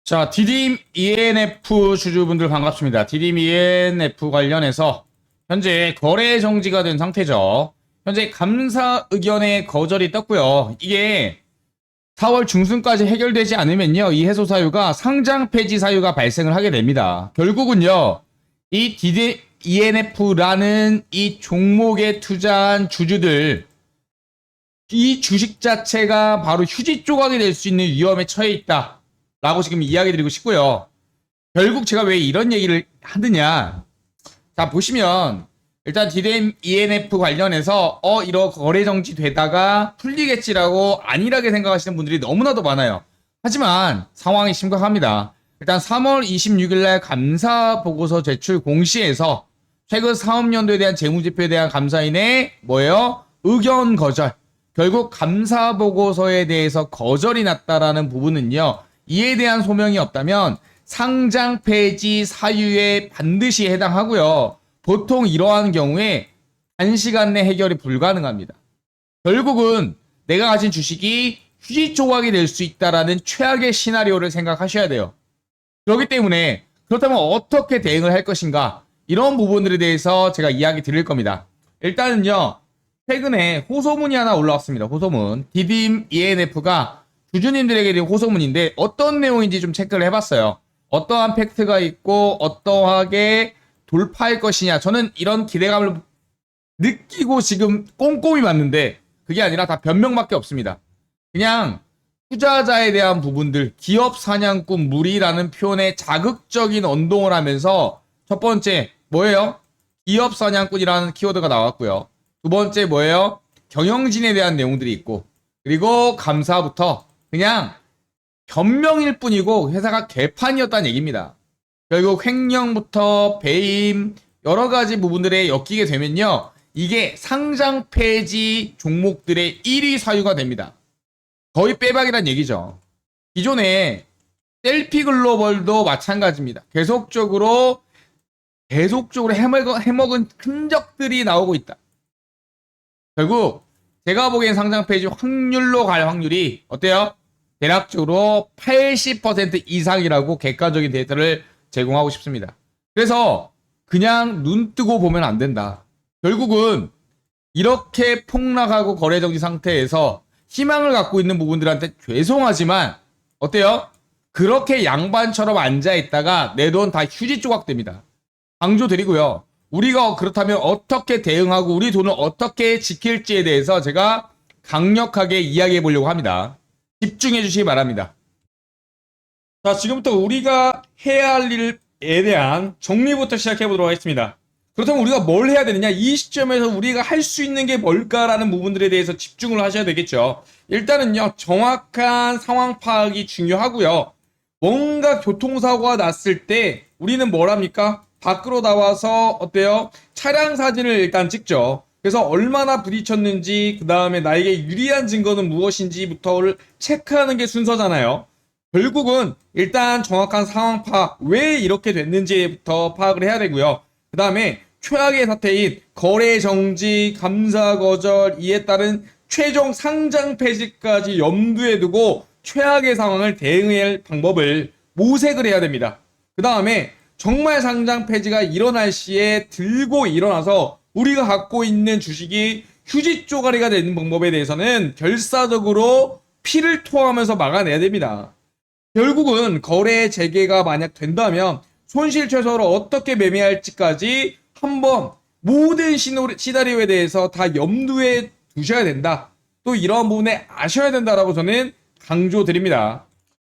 자, 디딤 ENF 주주분들 반갑습니다. 디딤 ENF 관련해서 현재 거래 정지가 된 상태죠. 현재 감사 의견의 거절이 떴고요. 이게 4월 중순까지 해결되지 않으면요, 이 해소 사유가 상장 폐지 사유가 발생을 하게 됩니다. 결국은요, 이 디딤 ENF라는 이 종목에 투자한 주주들, 이 주식 자체가 바로 휴지 조각이 될 수 있는 위험에 처해 있다 라고 지금 이야기 드리고 싶고요. 결국 제가 왜 이런 얘기를 하느냐, 자 보시면 일단 디램 ENF 관련해서 이러 거래 정지 되다가 풀리겠지라고 안일하게 생각하시는 분들이 너무나도 많아요. 하지만 상황이 심각합니다. 일단 3월 26일 날 감사 보고서 제출 공시에서 최근 사업연도에 대한 재무제표에 대한 감사인의 뭐예요? 의견 거절. 결국 감사 보고서에 대해서 거절이 났다라는 부분은요, 이에 대한 소명이 없다면 상장 폐지 사유에 반드시 해당하고요. 보통 이러한 경우에 단시간 내 해결이 불가능합니다. 결국은 내가 가진 주식이 휴지 조각이 될 수 있다라는 최악의 시나리오를 생각하셔야 돼요. 그렇기 때문에 그렇다면 어떻게 대응을 할 것인가, 이런 부분들에 대해서 제가 이야기 드릴 겁니다. 일단은요, 최근에 호소문이 하나 올라왔습니다. 호소문. 디딤 ENF가 주주님들에게 드린 호소문인데 어떤 내용인지 좀 체크를 해봤어요. 어떠한 팩트가 있고 어떠하게 돌파할 것이냐, 저는 이런 기대감을 느끼고 지금 꼼꼼히 봤는데 그게 아니라 다 변명밖에 없습니다. 그냥 투자자에 대한 부분들, 기업 사냥꾼 무리라는 표현에 자극적인 언동을 하면서, 첫 번째 뭐예요? 기업 사냥꾼이라는 키워드가 나왔고요. 두 번째 뭐예요? 경영진에 대한 내용들이 있고, 그리고 감사부터 그냥 변명일 뿐이고 회사가 개판이었다는 얘기입니다. 결국 횡령부터 배임 여러 가지 부분들에 엮이게 되면요, 이게 상장 폐지 종목들의 1위 사유가 됩니다. 거의 빼박이란 얘기죠. 기존에 셀피 글로벌도 마찬가지입니다. 계속적으로 해먹은 흔적들이 나오고 있다. 결국 제가 보기엔 상장 폐지 확률로 갈 확률이 어때요? 대략적으로 80% 이상이라고 객관적인 데이터를 제공하고 싶습니다. 그래서 그냥 눈 뜨고 보면 안 된다. 결국은 이렇게 폭락하고 거래정지 상태에서 희망을 갖고 있는 부분들한테 죄송하지만 어때요? 그렇게 양반처럼 앉아있다가 내 돈 다 휴지 조각 됩니다. 강조드리고요. 우리가 그렇다면 어떻게 대응하고 우리 돈을 어떻게 지킬지에 대해서 제가 강력하게 이야기해 보려고 합니다. 집중해 주시기 바랍니다. 자, 지금부터 우리가 해야 할 일에 대한 정리부터 시작해 보도록 하겠습니다. 그렇다면 우리가 뭘 해야 되느냐, 이 시점에서 우리가 할 수 있는 게 뭘까라는 부분들에 대해서 집중을 하셔야 되겠죠. 일단은요, 정확한 상황 파악이 중요하고요. 뭔가 교통사고가 났을 때 우리는 뭘 합니까? 밖으로 나와서 어때요? 차량 사진을 일단 찍죠. 그래서 얼마나 부딪혔는지, 그 다음에 나에게 유리한 증거는 무엇인지부터를 체크하는 게 순서잖아요. 결국은 일단 정확한 상황 파악, 왜 이렇게 됐는지부터 파악을 해야 되고요. 그 다음에 최악의 사태인 거래 정지, 감사 거절, 이에 따른 최종 상장 폐지까지 염두에 두고 최악의 상황을 대응할 방법을 모색을 해야 됩니다. 그 다음에 정말 상장 폐지가 일어날 시에 들고 일어나서 우리가 갖고 있는 주식이 휴지 쪼가리가 되는 방법에 대해서는 결사적으로 피를 토하면서 막아내야 됩니다. 결국은 거래 재개가 만약 된다면 손실 최소로 어떻게 매매할지까지 한번 모든 시나리오에 대해서 다 염두에 두셔야 된다. 또 이러한 부분에 아셔야 된다라고 저는 강조드립니다.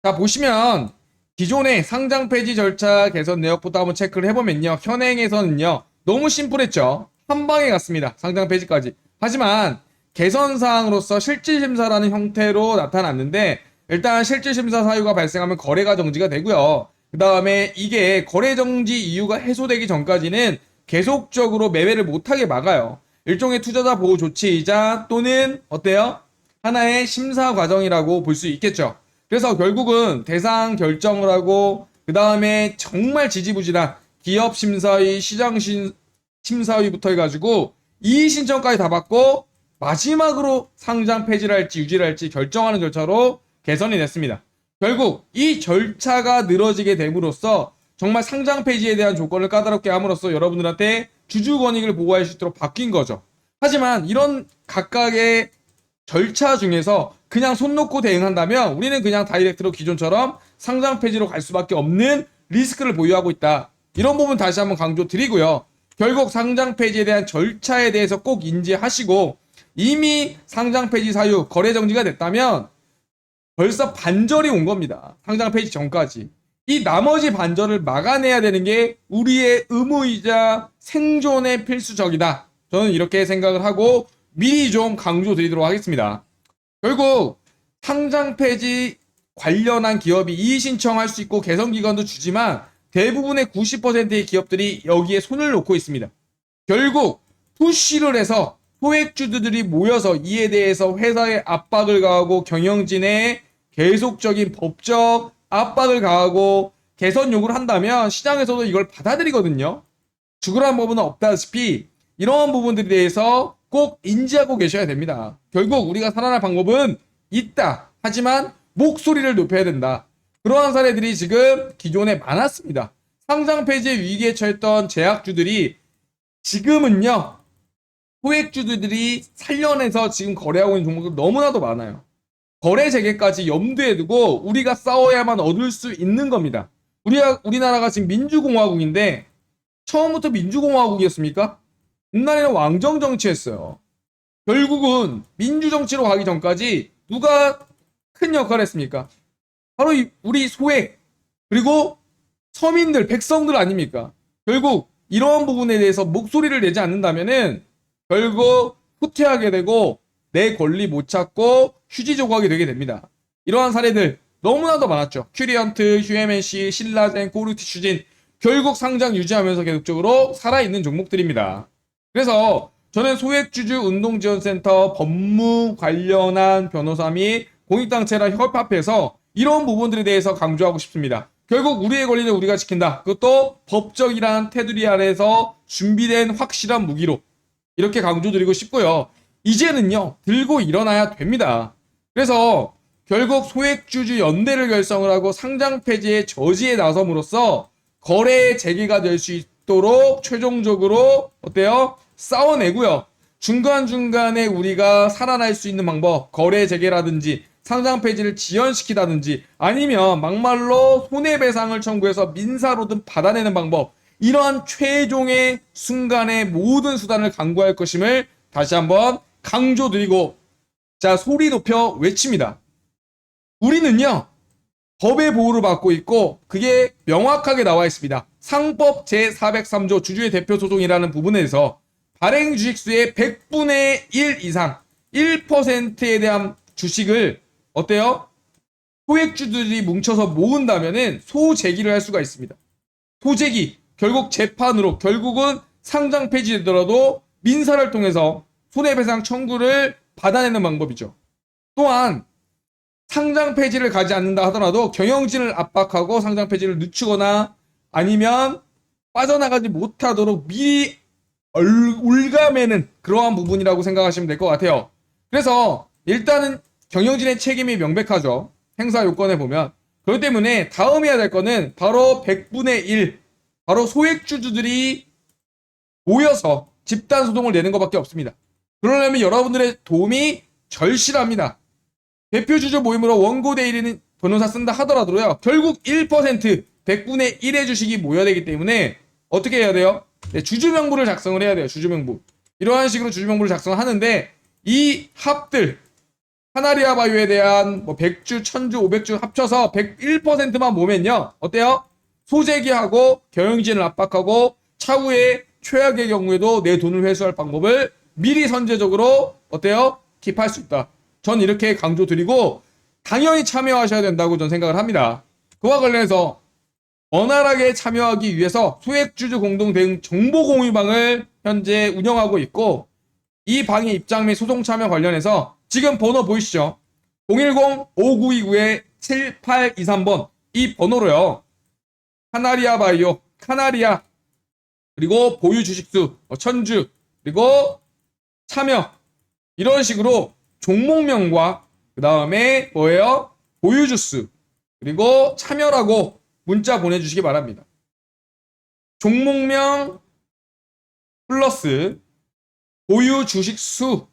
자, 보시면 기존의 상장 폐지 절차 개선 내역부터 한번 체크를 해보면요, 현행에서는요 너무 심플했죠. 한 방에 갔습니다. 상장 폐지까지. 하지만 개선 사항으로서 실질심사라는 형태로 나타났는데, 일단 실질심사 사유가 발생하면 거래가 정지가 되고요. 그 다음에 이게 거래 정지 이유가 해소되기 전까지는 계속적으로 매매를 못하게 막아요. 일종의 투자자 보호 조치이자 또는 어때요? 하나의 심사 과정이라고 볼 수 있겠죠. 그래서 결국은 대상 결정을 하고, 그 다음에 정말 지지부진한 기업 심사위, 시장 심사위부터 해가지고 이의 신청까지 다 받고 마지막으로 상장 폐지를 할지 유지를 할지 결정하는 절차로 개선이 됐습니다. 결국 이 절차가 늘어지게 됨으로써 정말 상장 폐지에 대한 조건을 까다롭게 함으로써 여러분들한테 주주 권익을 보호할 수 있도록 바뀐 거죠. 하지만 이런 각각의 절차 중에서 그냥 손 놓고 대응한다면 우리는 그냥 다이렉트로 기존처럼 상장 폐지로 갈 수밖에 없는 리스크를 보유하고 있다. 이런 부분 다시 한번 강조 드리고요. 결국 상장 폐지에 대한 절차에 대해서 꼭 인지하시고 이미 상장 폐지 사유 거래 정지가 됐다면 벌써 반절이 온 겁니다. 상장 폐지 전까지. 이 나머지 반절을 막아내야 되는 게 우리의 의무이자 생존의 필수적이다. 저는 이렇게 생각을 하고 미리 좀 강조드리도록 하겠습니다. 결국 상장 폐지 관련한 기업이 이의 신청할 수 있고 개선기간도 주지만 대부분의 90%의 기업들이 여기에 손을 놓고 있습니다. 결국 푸시를 해서 소액주주들이 모여서 이에 대해서 회사에 압박을 가하고 경영진에 계속적인 법적 압박을 가하고 개선 요구를 한다면 시장에서도 이걸 받아들이거든요. 죽으라는 법은 없다시피 이러한 부분들에 대해서 꼭 인지하고 계셔야 됩니다. 결국 우리가 살아날 방법은 있다. 하지만 목소리를 높여야 된다. 그러한 사례들이 지금 기존에 많았습니다. 상장 폐지 위기에 처했던 제약주들이 지금은요. 소액주들이 살려내서 지금 거래하고 있는 종목들 너무나도 많아요. 거래 재개까지 염두에 두고 우리가 싸워야만 얻을 수 있는 겁니다. 우리나라가 지금 민주공화국인데 처음부터 민주공화국이었습니까? 옛날에는 왕정 정치였어요. 결국은 민주정치로 가기 전까지 누가 큰 역할을 했습니까? 바로 우리 소액 그리고 서민들, 백성들 아닙니까? 결국 이러한 부분에 대해서 목소리를 내지 않는다면은 결국 후퇴하게 되고 내 권리 못 찾고 휴지 조각이 되게 됩니다. 이러한 사례들 너무나도 많았죠. 큐리언트, 휴에맨시, 신라젠, 꼬르티슈진 결국 상장 유지하면서 계속적으로 살아있는 종목들입니다. 그래서 저는 소액주주 운동지원센터 법무 관련한 변호사 및 공익단체랑 협합해서 이런 부분들에 대해서 강조하고 싶습니다. 결국 우리의 권리는 우리가 지킨다. 그것도 법적이란 테두리 아래에서 준비된 확실한 무기로 이렇게 강조드리고 싶고요. 이제는요. 들고 일어나야 됩니다. 그래서 결국 소액주주 연대를 결성을 하고 상장 폐지의 저지에 나섬으로써 거래 재개가 될 수 있도록 최종적으로 어때요? 싸워내고요. 중간중간에 우리가 살아날 수 있는 방법, 거래 재개라든지 상장 폐지를 지연시키다든지 아니면 막말로 손해배상을 청구해서 민사로든 받아내는 방법, 이러한 최종의 순간의 모든 수단을 강구할 것임을 다시 한번 강조드리고 자 소리 높여 외칩니다. 우리는요 법의 보호를 받고 있고 그게 명확하게 나와 있습니다. 상법 제403조 주주의 대표 소송이라는 부분에서 발행 주식수의 100분의 1 이상 1%에 대한 주식을 어때요? 소액주들이 뭉쳐서 모은다면은 소재기를 할 수가 있습니다. 소재기 결국 재판으로 결국은 상장 폐지되더라도 민사를 통해서 손해배상 청구를 받아내는 방법이죠. 또한 상장 폐지를 가지 않는다 하더라도 경영진을 압박하고 상장 폐지를 늦추거나 아니면 빠져나가지 못하도록 미리 올가매는 그러한 부분이라고 생각하시면 될 것 같아요. 그래서 일단은 경영진의 책임이 명백하죠. 행사 요건에 보면. 그렇기 때문에 다음 해야 될 거는 바로 100분의 1 바로 소액주주들이 모여서 집단소송을 내는 것밖에 없습니다. 그러려면 여러분들의 도움이 절실합니다. 대표주주 모임으로 원고 대리인 변호사 쓴다 하더라도요. 결국 1% 100분의 1의 주식이 모여야 되기 때문에 어떻게 해야 돼요? 네, 주주명부를 작성을 해야 돼요. 주주명부. 이러한 식으로 주주명부를 작성을 하는데 이 합들 카나리아 바이오에 대한 뭐 100주, 1000주, 500주 합쳐서 101%만 모으면요. 어때요? 소재기하고 경영진을 압박하고 차후에 최악의 경우에도 내 돈을 회수할 방법을 미리 선제적으로 어때요? 킵할 수 있다. 전 이렇게 강조드리고 당연히 참여하셔야 된다고 전 생각을 합니다. 그와 관련해서 원활하게 참여하기 위해서 소액주주 공동 대응 정보공유방을 현재 운영하고 있고 이 방의 입장 및 소송 참여 관련해서 지금 번호 보이시죠? 010-5929-7823번 이 번호로요. 카나리아 바이오, 카나리아 그리고 보유 주식수 1000주 그리고 참여 이런 식으로 종목명과 그 다음에 뭐예요? 보유 주수 그리고 참여라고 문자 보내주시기 바랍니다. 종목명 플러스 보유 주식 수,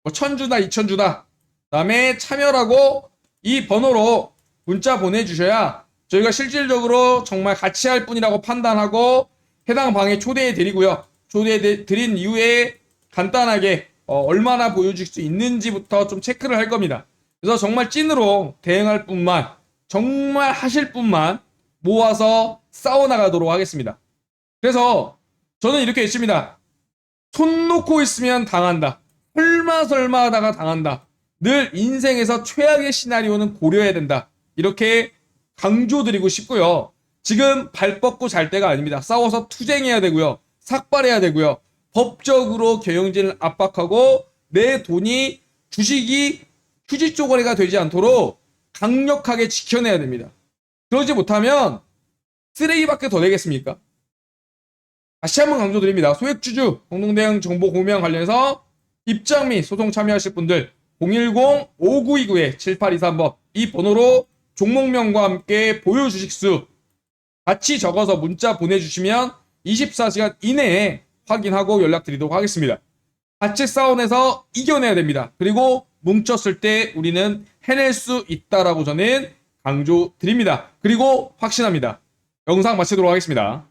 뭐 1000주다 2000주다, 그다음에 참여라고 이 번호로 문자 보내주셔야 저희가 실질적으로 정말 같이 할 분이라고 판단하고 해당 방에 초대해 드리고요. 초대해 드린 이후에 간단하게 얼마나 보여줄 수 있는지부터 좀 체크를 할 겁니다. 그래서 정말 찐으로 대응할 분만, 정말 하실 분만 모아서 싸워나가도록 하겠습니다. 그래서 저는 이렇게 했습니다. 손 놓고 있으면 당한다. 설마 하다가 당한다. 늘 인생에서 최악의 시나리오는 고려해야 된다. 이렇게 강조드리고 싶고요. 지금 발 뻗고 잘 때가 아닙니다. 싸워서 투쟁해야 되고요. 삭발해야 되고요. 법적으로 경영진을 압박하고 내 돈이, 주식이 휴지 쪼가리가 되지 않도록 강력하게 지켜내야 됩니다. 그러지 못하면 쓰레기밖에 더 되겠습니까? 다시 한번 강조드립니다. 소액주주 공동대응 정보 공유와 관련해서 입장 및 소송 참여하실 분들 010-5929-7823번 이 번호로 종목명과 함께 보유 주식수 같이 적어서 문자 보내주시면 24시간 이내에 확인하고 연락드리도록 하겠습니다. 같이 싸워내서 이겨내야 됩니다. 그리고 뭉쳤을 때 우리는 해낼 수 있다라고 저는 강조드립니다. 그리고 확신합니다. 영상 마치도록 하겠습니다.